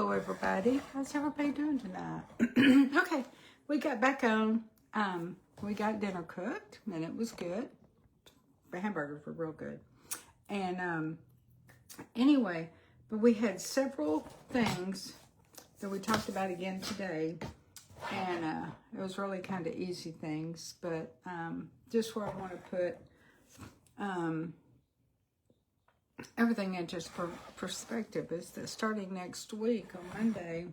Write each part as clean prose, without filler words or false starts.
Hello, everybody. How's everybody doing tonight? Okay, we got back on. We got dinner cooked, and it was good. The hamburgers were real good. And anyway, but we had several things that we talked about again today. And it was really kind of easy things, but just where I want to put everything into perspective is that starting next week on Monday,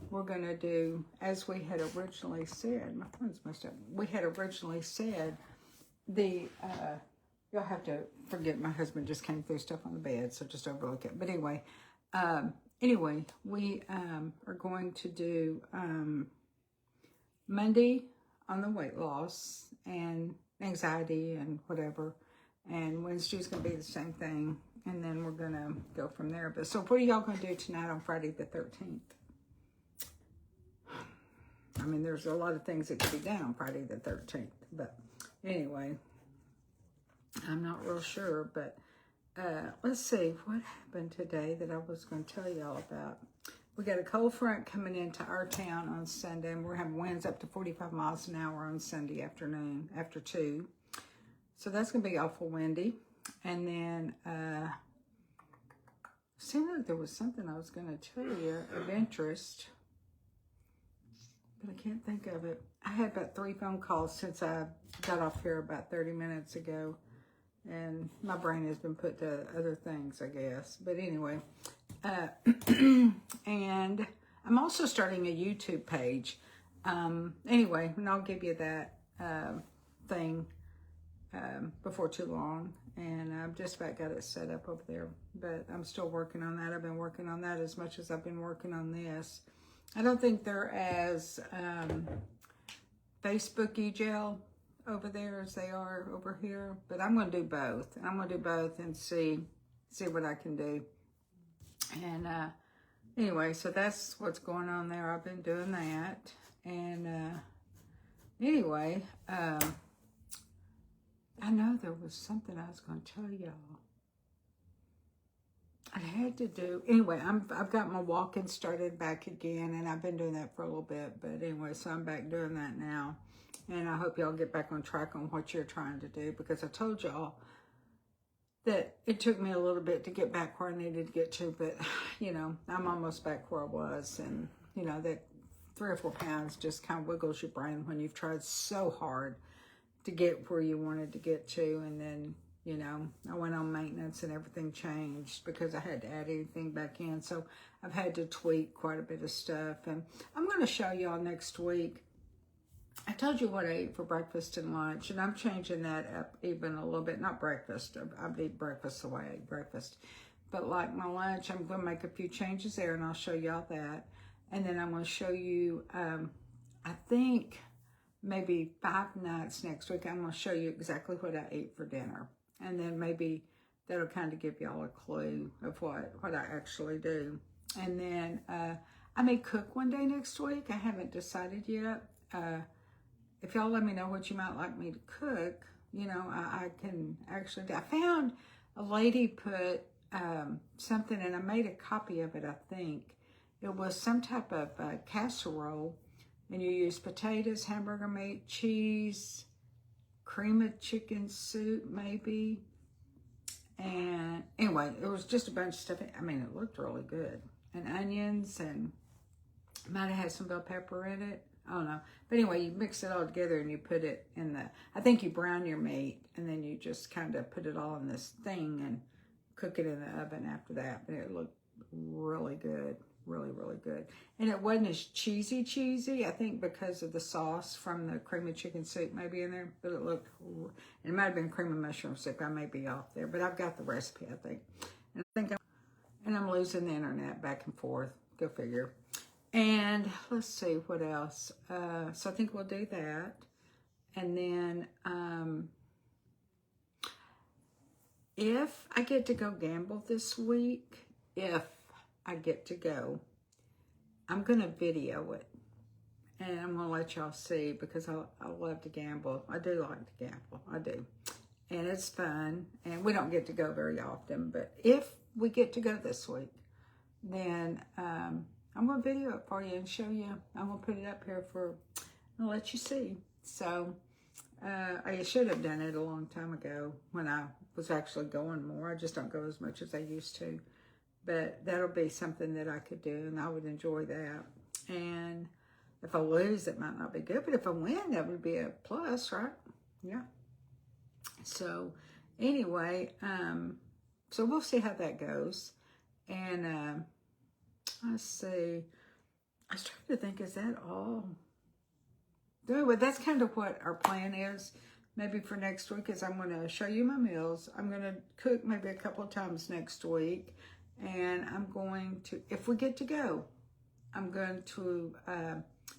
we're going to do, as we had originally said, my phone's messed up. We had originally said you'll have to forget my husband just came through stuff on the bed, so just overlook it. But anyway, we are going to do Monday on the weight loss and anxiety and whatever. And Wednesday's going to be the same thing. And then we're going to go from there. But so what are y'all going to do tonight on Friday the 13th? I mean, there's a lot of things that could be done on Friday the 13th. But anyway, I'm not real sure. But let's see what happened today that I was going to tell y'all about. We got a cold front coming into our town on Sunday. And we're having winds up to 45 miles an hour on Sunday afternoon after 2. So that's going to be awful windy. And then, seemed like there was something I was going to tell you of interest, but I can't think of it. I had about 3 phone calls since I got off here about 30 minutes ago, and my brain has been put to other things, I guess. But anyway, and I'm also starting a YouTube page. Anyway, and I'll give you that thing before too long, and I've just about got it set up over there, but I'm still working on that. I've been working on that as much as I've been working on this. I don't think they're as Facebook-y gel over there as they are over here, but I'm going to do both, and I'm going to do both and see what I can do. And anyway, so that's what's going on there. I've been doing that, and anyway, I know there was something I was going to tell y'all. I had to do, anyway, I've got my walking started back again, and I've been doing that for a little bit, but anyway, so I'm back doing that now, and I hope y'all get back on track on what you're trying to do, because I told y'all that it took me a little bit to get back where I needed to get to, but, you know, I'm almost back where I was, and, you know, that 3 or 4 pounds just kind of wiggles your brain when you've tried so hard to get where you wanted to get to. And then, you know, I went on maintenance and everything changed because I had to add anything back in. So I've had to tweak quite a bit of stuff, and I'm going to show y'all next week. I told you what I ate for breakfast and lunch, and I'm changing that up even a little bit. Not breakfast. I eat breakfast the way I ate breakfast. But like my lunch, I'm going to make a few changes there, and I'll show y'all that. And then I'm going to show you, I think, maybe 5 nights next week, I'm going to show you exactly what I ate for dinner. And then maybe that'll kind of give y'all a clue of what I actually do. And then I may cook one day next week. I haven't decided yet. If y'all let me know what you might like me to cook, you know, I can actually do. I found a lady put something, and I made a copy of it, I think. It was some type of casserole. And you use potatoes, hamburger meat, cheese, cream of chicken soup, maybe. And anyway, it was just a bunch of stuff. I mean, it looked really good. And onions, and might have had some bell pepper in it. I don't know. But anyway, you mix it all together and you put it in I think you brown your meat, and then you just kind of put it all in this thing and cook it in the oven after that. But it looked really good. Really, really good. And it wasn't as cheesy, I think, because of the sauce from the cream of chicken soup maybe in there, but it looked, it might have been cream of mushroom soup. I may be off there, but I've got the recipe, I think. And I'm losing the internet back and forth. Go figure. And let's see what else. So I think we'll do that. And then if I get to go gamble this week, if I get to go, I'm going to video it, and I'm going to let y'all see, because I love to gamble. I do like to gamble. I do. And it's fun, and we don't get to go very often, but if we get to go this week, then I'm I'm going to video it for you and show you. I'm going to put it up here I'll let you see. So, I should have done it a long time ago when I was actually going more. I just don't go as much as I used to. But that'll be something that I could do, and I would enjoy that. And if I lose, it might not be good. But if I win, that would be a plus, right? Yeah. So, anyway, so we'll see how that goes. And let's see. I was trying to think, is that all? Anyway, that's kind of what our plan is. Maybe for next week is I'm going to show you my meals. I'm going to cook maybe a couple of times next week. And I'm going to, if we get to go, I'm going to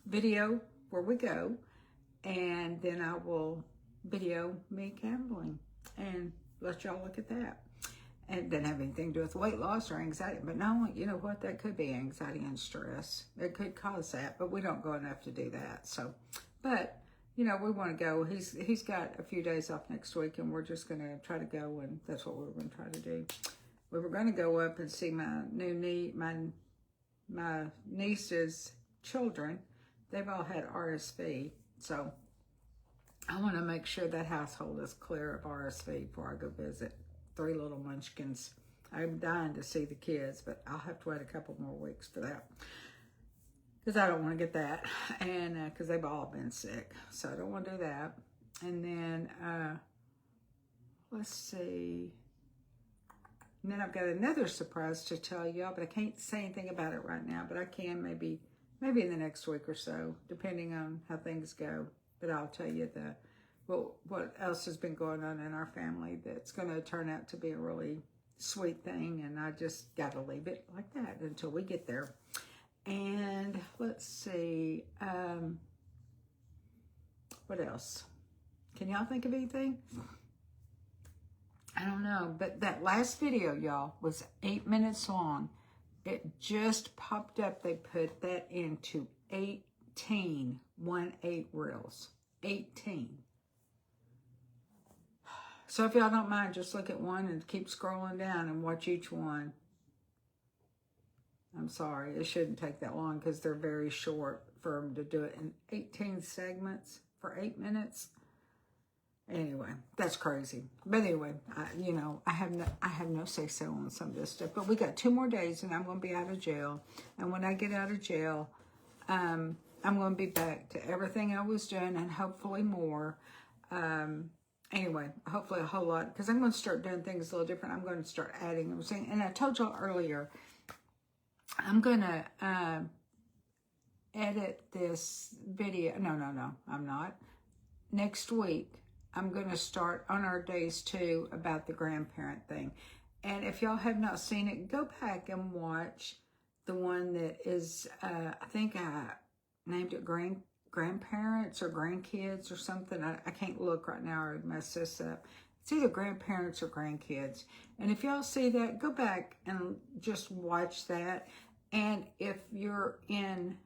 video where we go. And then I will video me gambling and let y'all look at that. And it doesn't have anything to do with weight loss or anxiety. But no, you know what? That could be anxiety and stress. It could cause that, but we don't go enough to do that. So, but, you know, we want to go. He's got a few days off next week, and we're just going to try to go, and that's what we're going to try to do. We were going to go up and see my niece's children. They've all had RSV, so I want to make sure that household is clear of RSV before I go visit. 3 little munchkins. I'm dying to see the kids, but I'll have to wait a couple more weeks for that. Because I don't want to get that. And because they've all been sick. So I don't want to do that. And then, let's see. And then I've got another surprise to tell y'all, but I can't say anything about it right now. But I can maybe in the next week or so, depending on how things go. But I'll tell you what else has been going on in our family that's going to turn out to be a really sweet thing, and I just got to leave it like that until we get there. And let's see, what else? Can y'all think of anything? I don't know, but that last video, y'all, was 8 minutes long. It just popped up. They put that into 18 reels. 18. So if y'all don't mind, just look at one and keep scrolling down and watch each one. I'm sorry, it shouldn't take that long because they're very short for them to do it in 18 segments for 8 minutes. Anyway, that's crazy. But anyway, I have no say-so on some of this stuff. But we got 2 more days and I'm going to be out of jail. And when I get out of jail, I'm going to be back to everything I was doing and hopefully more. Anyway, hopefully a whole lot, because I'm going to start doing things a little different. I'm going to start adding and saying, and I told y'all earlier, I'm going to edit this video. No, I'm not. Next week, I'm going to start on our days 2 about the grandparent thing. And if y'all have not seen it, go back and watch the one that is, I think I named it grandparents or grandkids or something. I can't look right now or I'd mess this up. It's either grandparents or grandkids. And if y'all see that, go back and just watch that. And if you're in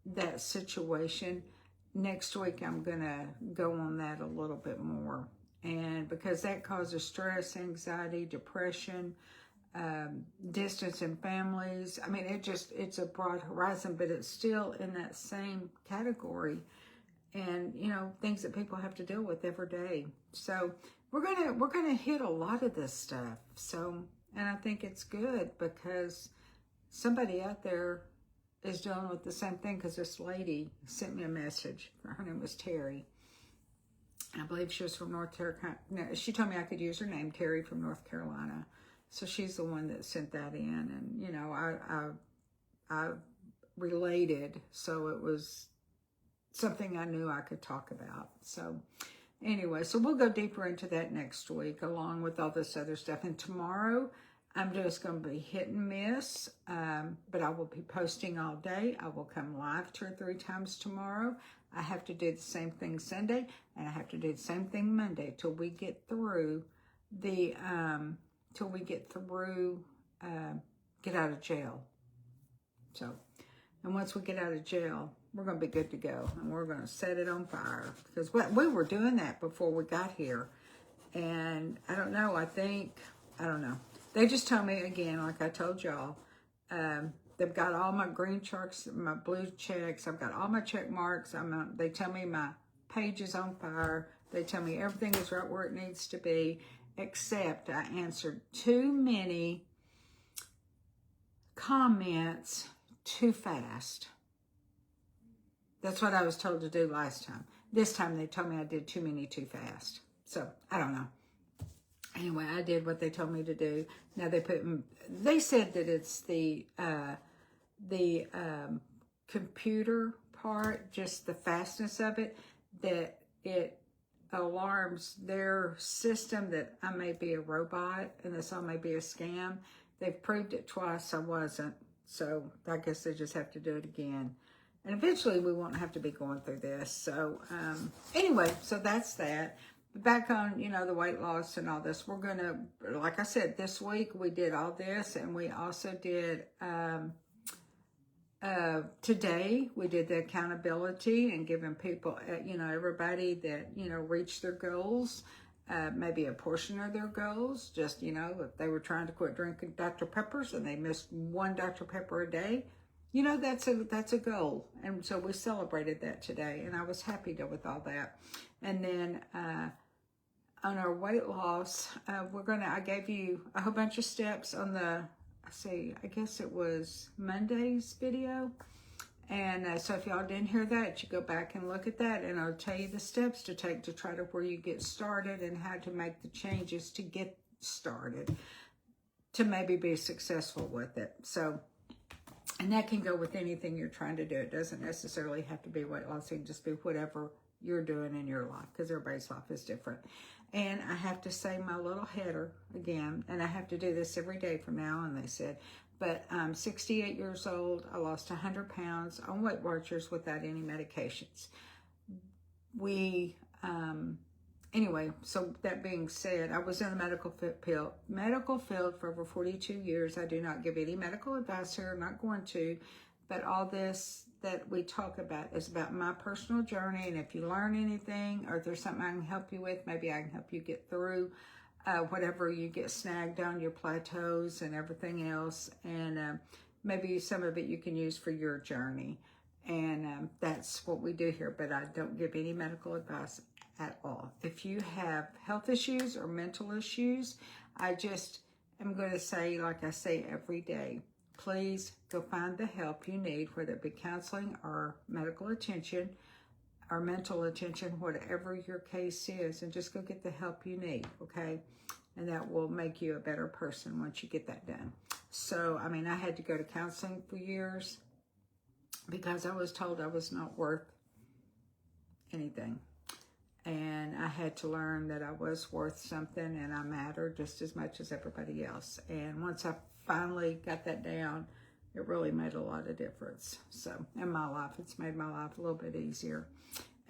that situation, next week I'm going to go on that a little bit more. And because that causes stress, anxiety, depression, distance in families. I mean, it's a broad horizon, but it's still in that same category. And, things that people have to deal with every day. So we're gonna hit a lot of this stuff. So, and I think it's good because somebody out there is dealing with the same thing, because this lady sent me a message. Her name was Terry. I believe she was from North Carolina. No, she told me I could use her name, Terry from North Carolina. So she's the one that sent that in. And, I related. So it was something I knew I could talk about. So anyway, so we'll go deeper into that next week along with all this other stuff. And tomorrow, I'm just going to be hit and miss, but I will be posting all day. I will come live 2 or 3 times tomorrow. I have to do the same thing Sunday, and I have to do the same thing Monday till we get through get out of jail. So, and once we get out of jail, we're going to be good to go, and we're going to set it on fire, because we were doing that before we got here, and I don't know. I don't know. They just told me, again, like I told y'all, They've got all my green checks, my blue checks. I've got all my check marks. They tell me my page is on fire. They tell me everything is right where it needs to be, except I answered too many comments too fast. That's what I was told to do last time. This time they told me I did too many too fast. So, I don't know. Anyway, I did what they told me to do. Now they said that it's the computer part, just the fastness of it, that it alarms their system that I may be a robot and this all may be a scam. They've proved it twice I wasn't. So I guess they just have to do it again. And eventually we won't have to be going through this. So anyway, so that's that. Back on, the weight loss and all this, we're going to, like I said, this week we did all this, and we also did, today we did the accountability and giving people, everybody that, reached their goals, maybe a portion of their goals, just, if they were trying to quit drinking Dr. Peppers and they missed one Dr. Pepper a day, that's a goal. And so we celebrated that today, and I was happy with all that. And then, on our weight loss, I gave you a whole bunch of steps on I guess it was Monday's video. And so if y'all didn't hear that, you go back and look at that, and I'll tell you the steps to take to try to where you get started and how to make the changes to get started to maybe be successful with it. So, and that can go with anything you're trying to do. It doesn't necessarily have to be weight loss. It can just be whatever you're doing in your life, because everybody's life is different. And I have to say my little header again, and I have to do this every day from now on, they said. But I'm 68 years old. I lost 100 pounds on Weight Watchers without any medications. Anyway, so that being said, I was in the medical field for over 42 years. I do not give any medical advice here. I'm not going to. But all this that we talk about is about my personal journey. And if you learn anything, or if there's something I can help you with, maybe I can help you get through whatever you get snagged on, your plateaus and everything else. And maybe some of it you can use for your journey. And that's what we do here. But I don't give any medical advice at all. If you have health issues or mental issues, I just am going to say, like I say every day, please go find the help you need, whether it be counseling or medical attention or mental attention, whatever your case is, and just go get the help you need, okay? And that will make you a better person once you get that done. So, I had to go to counseling for years because I was told I was not worth anything. And I had to learn that I was worth something and I mattered just as much as everybody else. And once I finally got that down, it really made a lot of difference. So in my life, it's made my life a little bit easier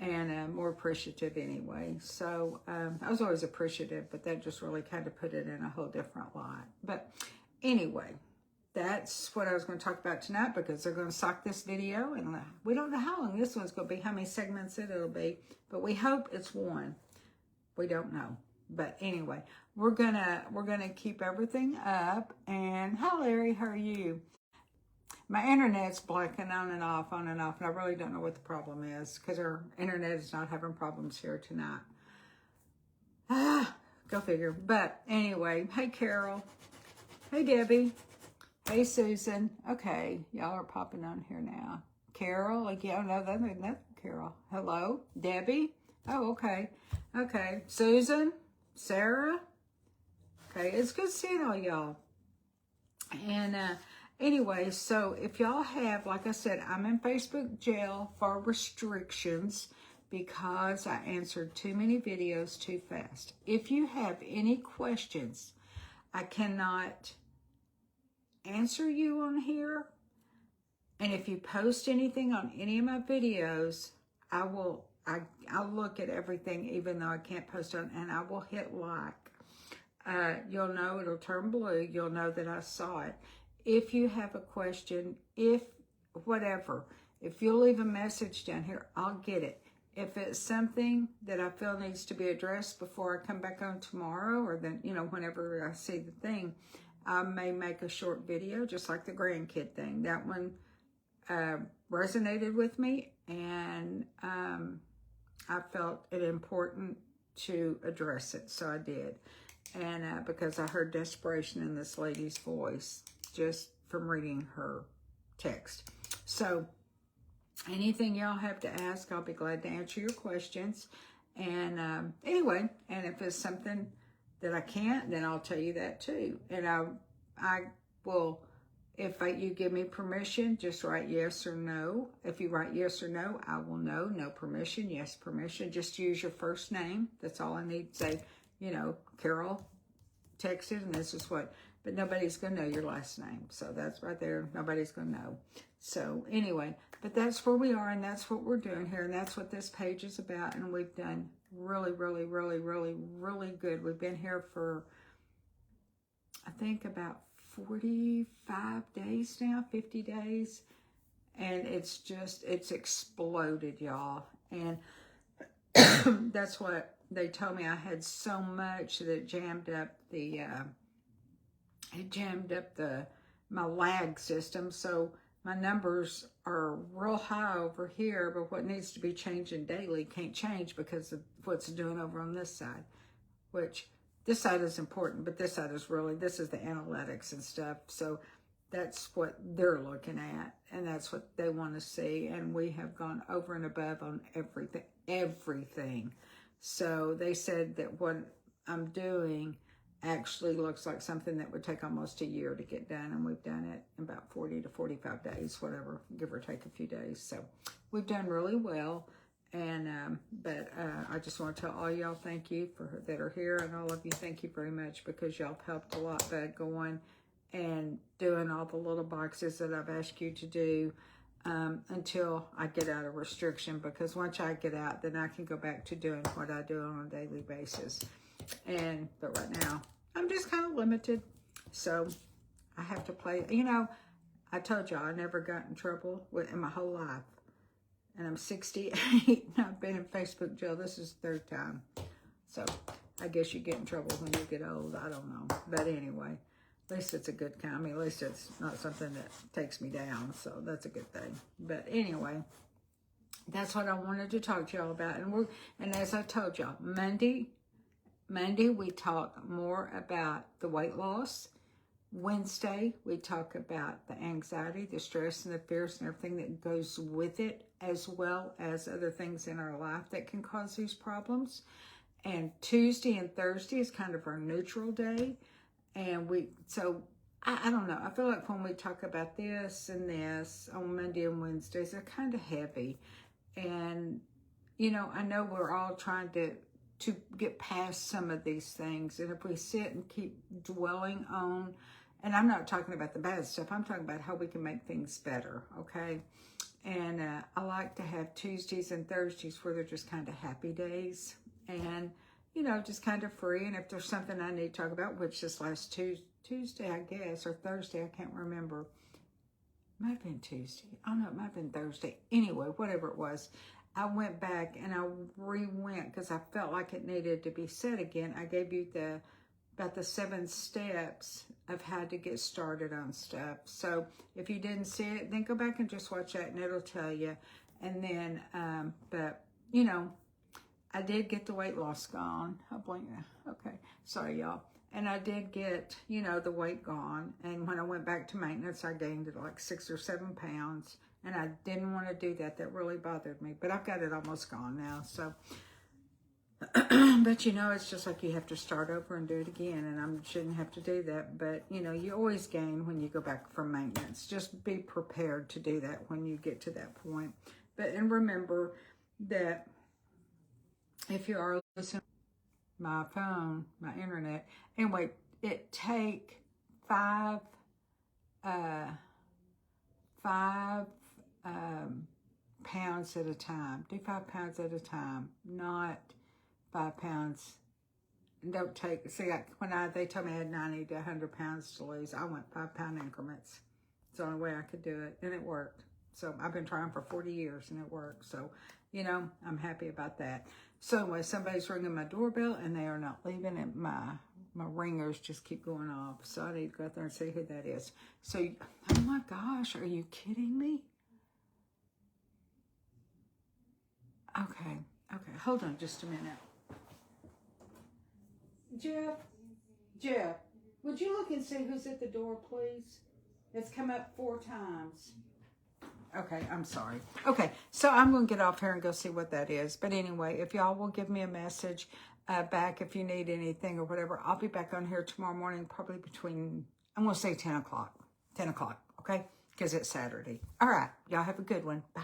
and more appreciative anyway. So I was always appreciative, but that just really kind of put it in a whole different light. But anyway, that's what I was going to talk about tonight, because they're going to stock this video, and we don't know how long this one's going to be, how many segments it'll be, but we hope it's one. We don't know. But anyway, we're gonna keep everything up. And hi Larry, how are you? My internet's blanking on and off, and I really don't know what the problem is, because our internet is not having problems here tonight. Go figure. But anyway, hey Carol, hey Debbie, hey Susan. Okay, y'all are popping on here now. Carol, again, no, that's Carol. Hello, Debbie. Oh, okay, okay. Susan, Sarah. Okay, it's good seeing all y'all. And anyway, so if y'all have, like I said, I'm in Facebook jail for restrictions because I answered too many videos too fast. If you have any questions, I cannot answer you on here. And if you post anything on any of my videos, I'll look at everything, even though I can't post on, and I will hit like. You'll know, it'll turn blue. You'll know that I saw it. If you have a question, if you'll leave a message down here, I'll get it. If it's something that I feel needs to be addressed before I come back on tomorrow, or then, whenever I see the thing, I may make a short video, just like the grandkid thing. That one resonated with me, and I felt it important to address it, so I did. And because I heard desperation in this lady's voice just from reading her text. So anything y'all have to ask, I'll be glad to answer your questions. And anyway, and if it's something that I can't, then I'll tell you that too. And I will, if you give me permission, just write yes or no. If you write yes or no, I will know. No permission, yes permission. Just use your first name. That's all I need to say. You know, Carol texted, and this is what, but nobody's going to know your last name. So that's right there. Nobody's going to know. So anyway, but that's where we are, and that's what we're doing here, and that's what this page is about. And we've done really, really, really, really, really good. We've been here for, I think, about 45 days now, 50 days. And it's exploded, y'all. And that's what they told me. I had so much that it jammed up my lag system. So my numbers are real high over here, but what needs to be changing daily can't change because of what's doing over on this side, which this side is important, but this side is really, this is the analytics and stuff. So that's what they're looking at, and that's what they want to see. And we have gone over and above on everything. So they said that what I'm doing actually looks like something that would take almost a year to get done, and we've done it in about 40 to 45 days, whatever, give or take a few days. So we've done really well. And but I just want to tell all y'all thank you that are here, and all of you thank you very much, because y'all helped a lot by going and doing all the little boxes that I've asked you to do until I get out of restriction, because once I get out, then I can go back to doing what I do on a daily basis. But right now I'm just kind of limited, so I have to play. You know, I told y'all I never got in trouble in my whole life. And I'm 68, and I've been in Facebook jail. This is the third time. So I guess you get in trouble when you get old. I don't know. But anyway, at least it's a good kind. I mean, at least it's not something that takes me down. So that's a good thing. But anyway, that's what I wanted to talk to y'all about. And as I told y'all, Monday we talk more about the weight loss. Wednesday, we talk about the anxiety, the stress, and the fears, and everything that goes with it, as well as other things in our life that can cause these problems. And Tuesday and Thursday is kind of our neutral day. And I don't know. I feel like when we talk about this and this on Monday and Wednesdays, they're kind of heavy. And, you know, I know we're all trying to get past some of these things. And if we sit and keep dwelling on, and I'm not talking about the bad stuff, I'm talking about how we can make things better, okay? And I like to have Tuesdays and Thursdays where they're just kind of happy days, and, you know, just kind of free. And if there's something I need to talk about, which this last Tuesday, I guess, or Thursday, I can't remember. It might have been Tuesday. I don't know, it might have been Thursday. Anyway, whatever it was, I went back and I re-went because I felt like it needed to be said again. I gave you about the 7 steps of how to get started on stuff. So if you didn't see it, then go back and just watch that, and it'll tell you. And then, but, you know, I did get the weight loss gone. Okay, sorry, y'all. And I did get, you know, the weight gone. And when I went back to maintenance, I gained like 6 or 7 pounds. And I didn't want to do that. That really bothered me. But I've got it almost gone now. So, but you know, it's just like you have to start over and do it again. And I shouldn't have to do that. But, you know, you always gain when you go back from maintenance. Just be prepared to do that when you get to that point. And remember that if you are listening to my phone, my internet, anyway, it take 5 pounds at a time. Do 5 pounds at a time, not 5 pounds. Don't take, see, when they told me I had 90 to 100 pounds to lose, I went 5 pound increments. It's the only way I could do it, and it worked. So I've been trying for 40 years, and it worked. So, you know, I'm happy about that. So anyway, somebody's ringing my doorbell, and they are not leaving at my my ringers just keep going off. So I need to go out there and see who that is. So, oh my gosh, are you kidding me? Okay, hold on just a minute. Jeff, would you look and see who's at the door, please? It's come up 4 times. Okay, I'm sorry. Okay, so I'm going to get off here and go see what that is. But anyway, if y'all will give me a message back if you need anything or whatever, I'll be back on here tomorrow morning, probably between, I'm going to say 10 o'clock. 10 o'clock, okay? Because it's Saturday. All right, y'all have a good one. Bye.